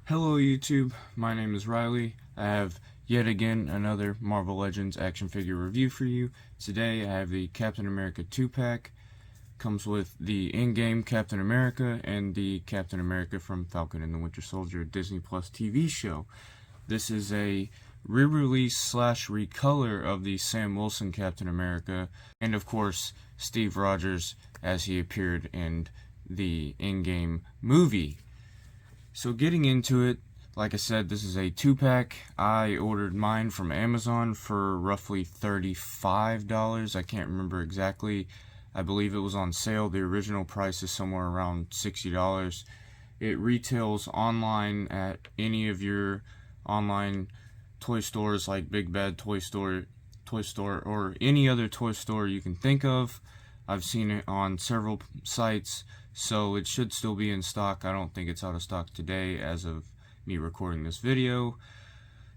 Hello YouTube, my name is Riley. I have yet again another Marvel Legends action figure review for you. Today I have the Captain America 2-pack. Comes with the in-game Captain America and the Captain America from Falcon and the Winter Soldier Disney Plus TV show. This is a re-release slash recolor of the Sam Wilson Captain America and of course Steve Rogers as he appeared in the in-game movie. So getting into it, like I said, this is a 2-pack. I ordered mine from Amazon for roughly $35. I can't remember exactly. I believe it was on sale. The original price is somewhere around $60. It retails online at any of your online toy stores like Big Bad Toy Store, or any other toy store you can think of. I've seen it on several sites, so it should still be in stock. I don't think it's out of stock today as of me recording this video.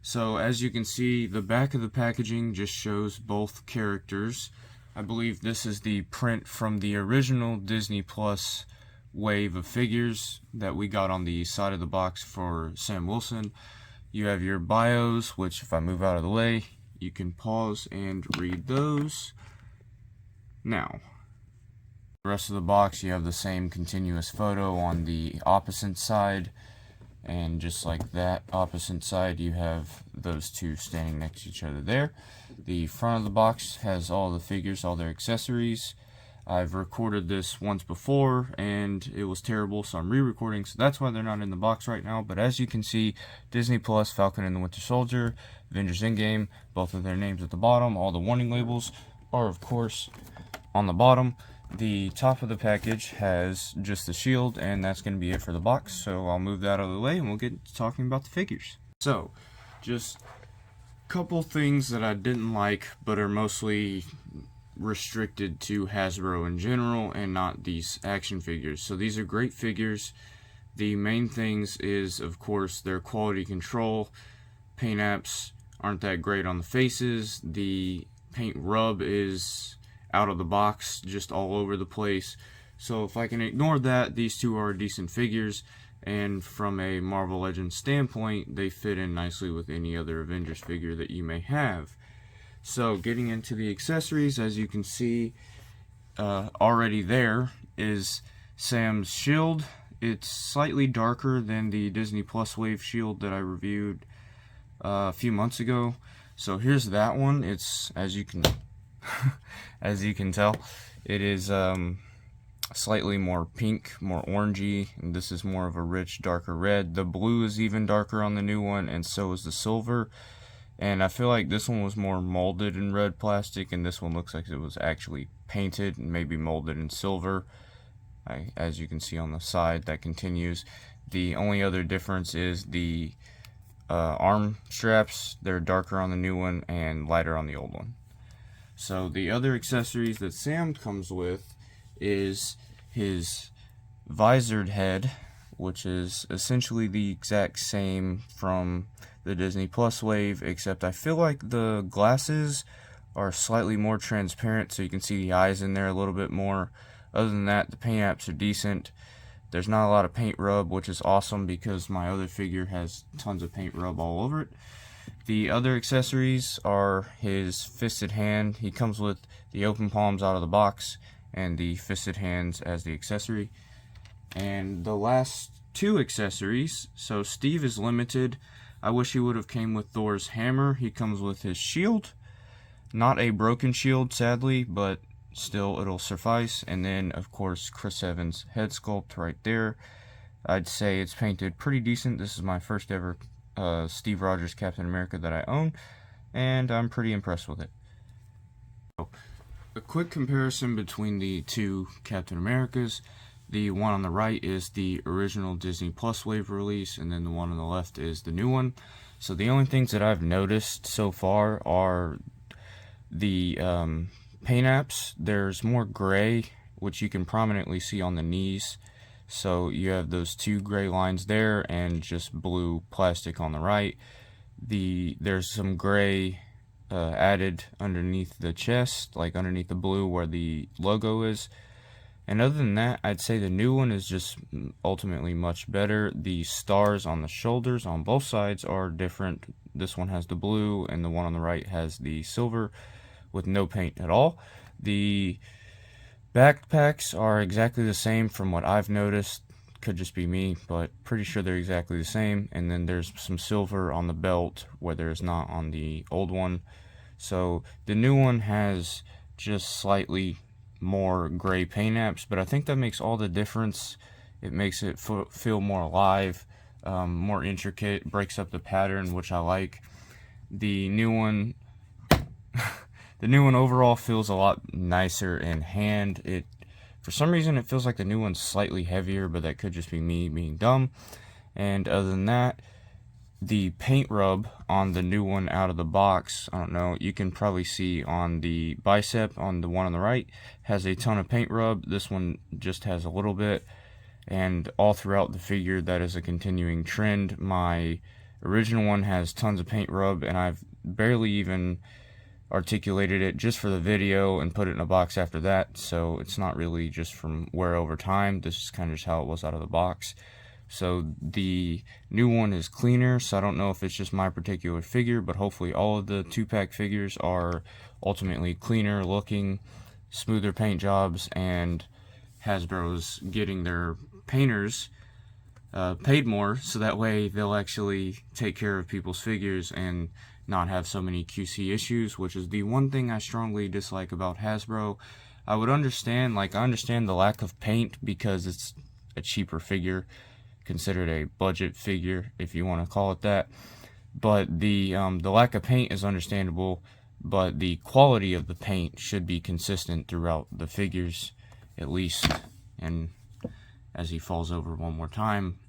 So as you can see, the back of the packaging just shows both characters. I believe this is the print from the original Disney Plus wave of figures that we got on the side of the box for Sam Wilson. You have your bios, which if I move out of the way, you can pause and read those. Now, the rest of the box, you have the same continuous photo on the opposite side, and just like that opposite side, you have those two standing next to each other there. The front of the box has all the figures, all their accessories. I've recorded this once before and it was terrible, so I'm re-recording, so that's why they're not in the box right now. But as you can see, Disney Plus, Falcon and the Winter Soldier, Avengers Endgame, both of their names at the bottom. All the warning labels are of course on the bottom. The top of the package has just the shield, and that's going to be it for the box, so I'll move that out of the way and we'll get to talking about the figures. So, just a couple things that I didn't like, but are mostly restricted to Hasbro in general and not these action figures. So these are great figures. The main things is, of course, their quality control. Paint apps aren't that great on the faces. The paint rub is out of the box, just all over the place. So if I can ignore that, these two are decent figures, and from a Marvel Legends standpoint, they fit in nicely with any other Avengers figure that you may have. So getting into the accessories, as you can see already there is Sam's shield. It's slightly darker than the Disney Plus Wave shield that I reviewed a few months ago. So here's that one. It's, as you can as you can tell, it is slightly more pink, more orangey, and this is more of a rich, darker red. The blue is even darker on the new one, and so is the silver. And I feel like this one was more molded in red plastic, and this one looks like it was actually painted and maybe molded in silver. As you can see on the side, that continues. The only other difference is the arm straps. They're darker on the new one and lighter on the old one. So the other accessories that Sam comes with is his visored head, which is essentially the exact same from the Disney Plus Wave, except I feel like the glasses are slightly more transparent, so you can see the eyes in there a little bit more. Other than that, the paint apps are decent. There's not a lot of paint rub, which is awesome because my other figure has tons of paint rub all over it. The other accessories are his fisted hand. He comes with the open palms out of the box and the fisted hands as the accessory. And the last two accessories, so Steve is limited. I wish he would have came with Thor's hammer. He comes with his shield. Not a broken shield, sadly, but still it'll suffice. And then, of course, Chris Evans' head sculpt right there. I'd say it's painted pretty decent. This is my first ever Steve Rogers Captain America that I own, and I'm pretty impressed with it. So, a quick comparison between the two Captain Americas. The one on the right is the original Disney Plus Wave release, and then the one on the left is the new one. So the only things that I've noticed so far are the paint apps. There's more gray, which you can prominently see on the knees. So you have those two gray lines there and just blue plastic on the right. There's some gray added underneath the chest, like underneath the blue where the logo is. And other than that, I'd say the new one is just ultimately much better. The stars on the shoulders on both sides are different. This one has the blue, and the one on the right has the silver with no paint at all. The backpacks are exactly the same from what I've noticed. Could just be me, but pretty sure they're exactly the same. And then there's some silver on the belt where there's not on the old one. So the new one has just slightly more gray paint apps, but I think that makes all the difference. It makes it feel more alive, more intricate, breaks up the pattern, which I like. The new one the new one overall feels a lot nicer in hand. For some reason it feels like the new one's slightly heavier, but that could just be me being dumb. And other than that, the paint rub on the new one out of the box, I don't know, you can probably see on the bicep on the one on the right, has a ton of paint rub. This one just has a little bit, and all throughout the figure that is a continuing trend. My original one has tons of paint rub, and I've barely even articulated it just for the video and put it in a box after that, so it's not really just from wear over time. This is kind of just how it was out of the box. So the new one is cleaner, so I don't know if it's just my particular figure, but hopefully all of the 2-pack figures are ultimately cleaner looking, smoother paint jobs, and Hasbro's getting their painters paid more, so that way they'll actually take care of people's figures and not have so many QC issues, which is the one thing I strongly dislike about Hasbro. I would understand, I understand the lack of paint because it's a cheaper figure, considered a budget figure if you want to call it that, but the lack of paint is understandable, but the quality of the paint should be consistent throughout the figures at least. And as he falls over one more time,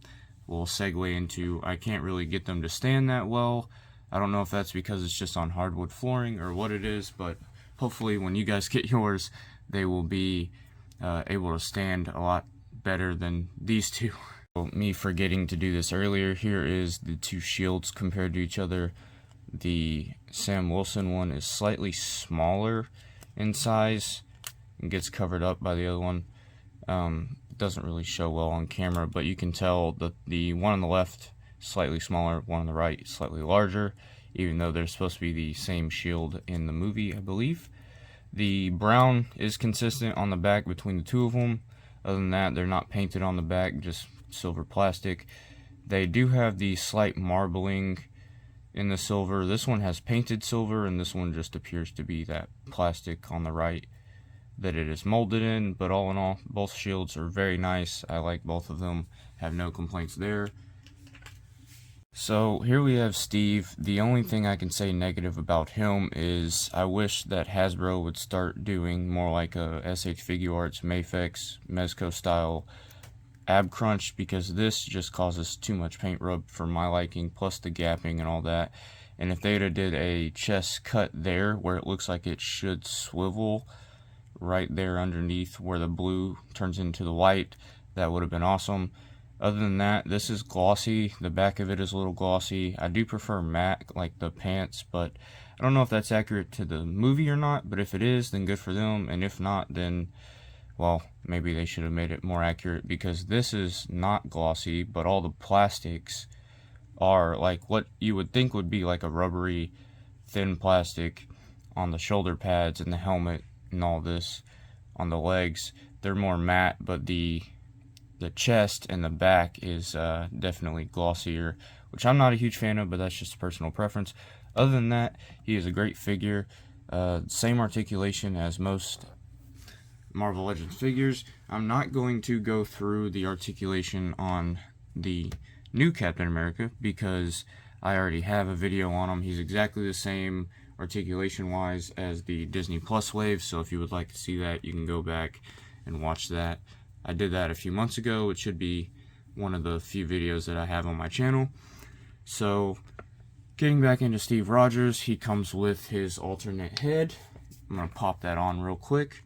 we'll segue into, I can't really get them to stand that well. I don't know if that's because it's just on hardwood flooring or what it is, but hopefully when you guys get yours, they will be able to stand a lot better than these two. Me forgetting to do this earlier, here is the two shields compared to each other. The Sam Wilson one is slightly smaller in size and gets covered up by the other one. Doesn't really show well on camera, but you can tell that the one on the left slightly smaller, one on the right slightly larger, even though they're supposed to be the same shield in the movie, I believe. The brown is consistent on the back between the two of them. Other than that, they're not painted on the back, just silver plastic. They do have the slight marbling in the silver. This one has painted silver, and this one just appears to be that plastic on the right that it is molded in. But all in all, both shields are very nice. I like both of them, have no complaints there. So here we have Steve. The only thing I can say negative about him is I wish that Hasbro would start doing more like a SH Figuarts, Mafex, Mezco style ab crunch, because this just causes too much paint rub for my liking, plus the gapping and all that. And if they'd have did a chest cut there where it looks like it should swivel right there underneath where the blue turns into the white, that would have been awesome. Other than that, this is glossy. The back of it is a little glossy. I do prefer matte, like the pants, but I don't know if that's accurate to the movie or not. But if it is, then good for them. And if not, then, well, maybe they should have made it more accurate, because this is not glossy, but all the plastics are like what you would think would be like a rubbery, thin plastic on the shoulder pads and the helmet and all this on the legs. They're more matte, but the chest and the back is definitely glossier, which I'm not a huge fan of, but that's just personal preference. Other than that, he is a great figure. Same articulation as most Marvel Legends figures. I'm not going to go through the articulation on the new Captain America because I already have a video on him. He's exactly the same articulation wise as the Disney Plus wave, so if you would like to see that, you can go back and watch that. I did that a few months ago. It should be one of the few videos that I have on my channel. So, getting back into Steve Rogers, he comes with his alternate head. I'm going to pop that on real quick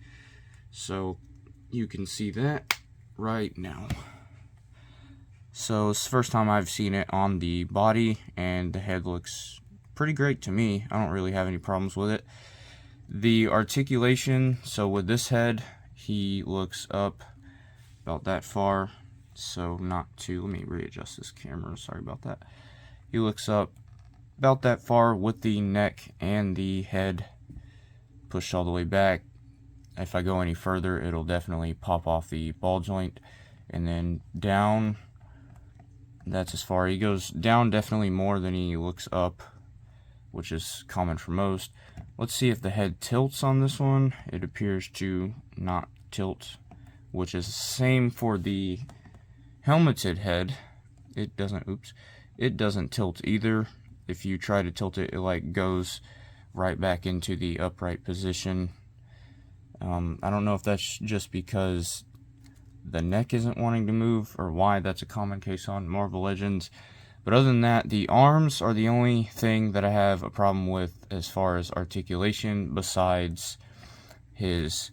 so you can see that right now. So, it's the first time I've seen it on the body, and the head looks pretty great to me. I don't really have any problems with it. The articulation, so with this head, he looks up about that far, so not too, let me readjust this camera, sorry about that. He looks up about that far with the neck and the head pushed all the way back. If I go any further, it'll definitely pop off the ball joint. And then down, that's as far. He goes down definitely more than he looks up, which is common for most. Let's see if the head tilts on this one. It appears to not tilt, which is the same for the helmeted head. It doesn't tilt either. If you try to tilt it, it like goes right back into the upright position. I don't know if that's just because the neck isn't wanting to move or why. That's a common case on Marvel Legends. But other than that, the arms are the only thing that I have a problem with as far as articulation, besides his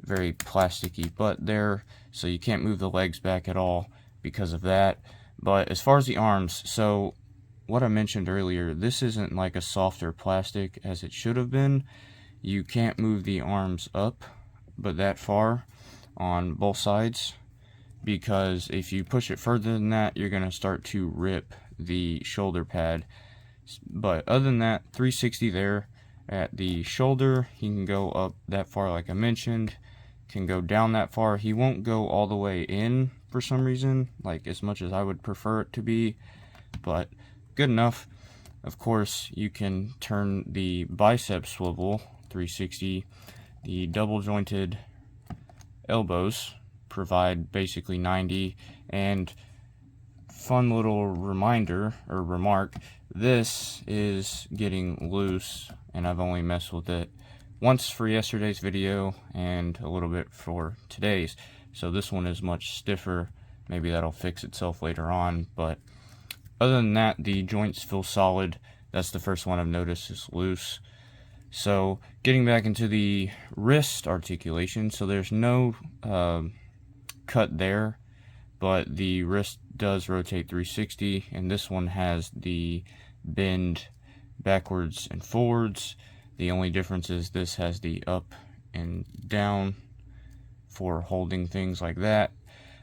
very plasticky butt there. So you can't move the legs back at all because of that. But as far as the arms, so what I mentioned earlier, this isn't like a softer plastic as it should have been. You can't move the arms up but that far on both sides, because if you push it further than that, you're going to start to rip the shoulder pad. But other than that, 360 there at the shoulder. He can go up that far like I mentioned, can go down that far. He won't go all the way in for some reason, like as much as I would prefer it to be, but good enough. Of course, you can turn the bicep swivel 360. The double jointed elbows provide basically 90. And fun little reminder or remark, this is getting loose, and I've only messed with it once for yesterday's video and a little bit for today's. So this one is much stiffer. Maybe that'll fix itself later on, but other than that, the joints feel solid. That's the first one I've noticed is loose. So getting back into the wrist articulation, so there's no cut there, but the wrist does rotate 360, and this one has the bend backwards and forwards. The only difference is this has the up and down for holding things like that.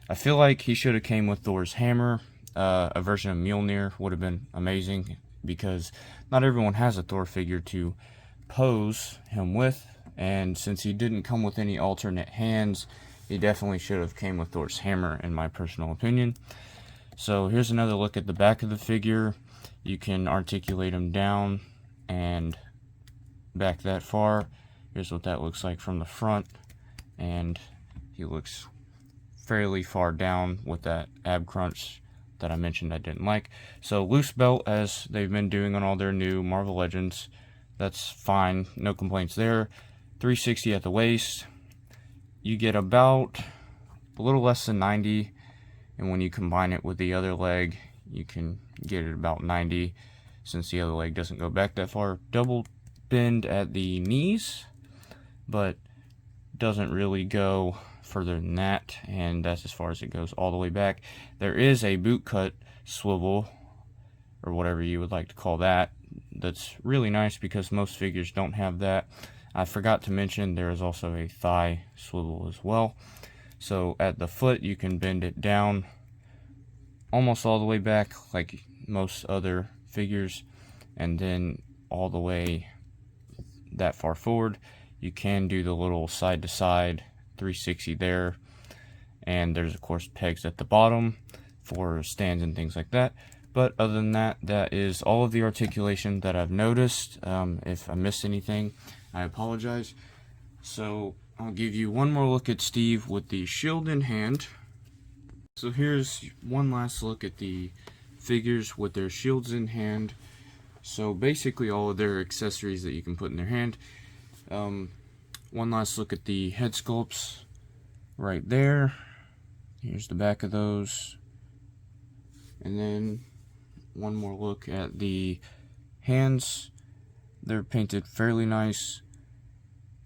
I feel like he should have came with Thor's hammer. A version of Mjolnir would have been amazing, because not everyone has a Thor figure to pose him with, and since he didn't come with any alternate hands, he definitely should have came with Thor's hammer, in my personal opinion. So here's another look at the back of the figure. You can articulate him down and back that far. Here's what that looks like from the front, and he looks fairly far down with that ab crunch that I mentioned I didn't like. So loose belt, as they've been doing on all their new Marvel Legends. That's fine, no complaints there. 360 at the waist. You get about a little less than 90, and when you combine it with the other leg, you can get it about 90, since the other leg doesn't go back that far. Double bend at the knees, but doesn't really go further than that, and that's as far as it goes all the way back. There is a boot cut swivel, or whatever you would like to call that. That's really nice, because most figures don't have that. I forgot to mention there is also a thigh swivel as well. So at the foot, you can bend it down almost all the way back like most other figures, and then all the way that far forward. You can do the little side to side 360 there, and there's of course pegs at the bottom for stands and things like that. But other than that, that is all of the articulation that I've noticed. If I missed anything, I apologize. So I'll give you one more look at Steve with the shield in hand. So here's one last look at the figures with their shields in hand. So basically all of their accessories that you can put in their hand. One last look at the head sculpts right there. Here's the back of those. And then one more look at the hands. They're painted fairly nice,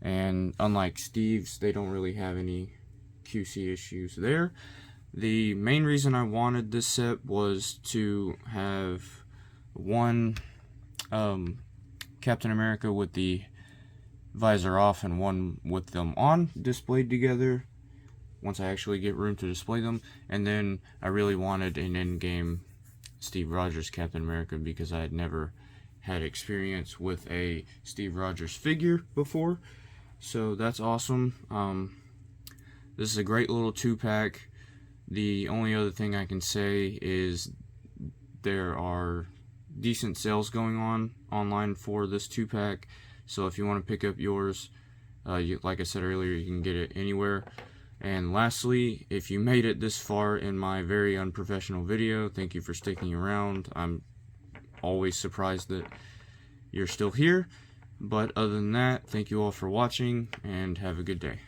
and unlike Steve's, they don't really have any QC issues there. The main reason I wanted this set was to have one Captain America with the visor off and one with them on displayed together once I actually get room to display them. And then I really wanted an in-game Steve Rogers Captain America because I had never had experience with a Steve Rogers figure before. So that's awesome. This is a great little 2-pack. The only other thing I can say is there are decent sales going on online for this 2-pack. So if you want to pick up yours, like I said earlier, you can get it anywhere. And lastly, if you made it this far in my very unprofessional video, thank you for sticking around. I'm always surprised that you're still here. But other than that, thank you all for watching, and have a good day.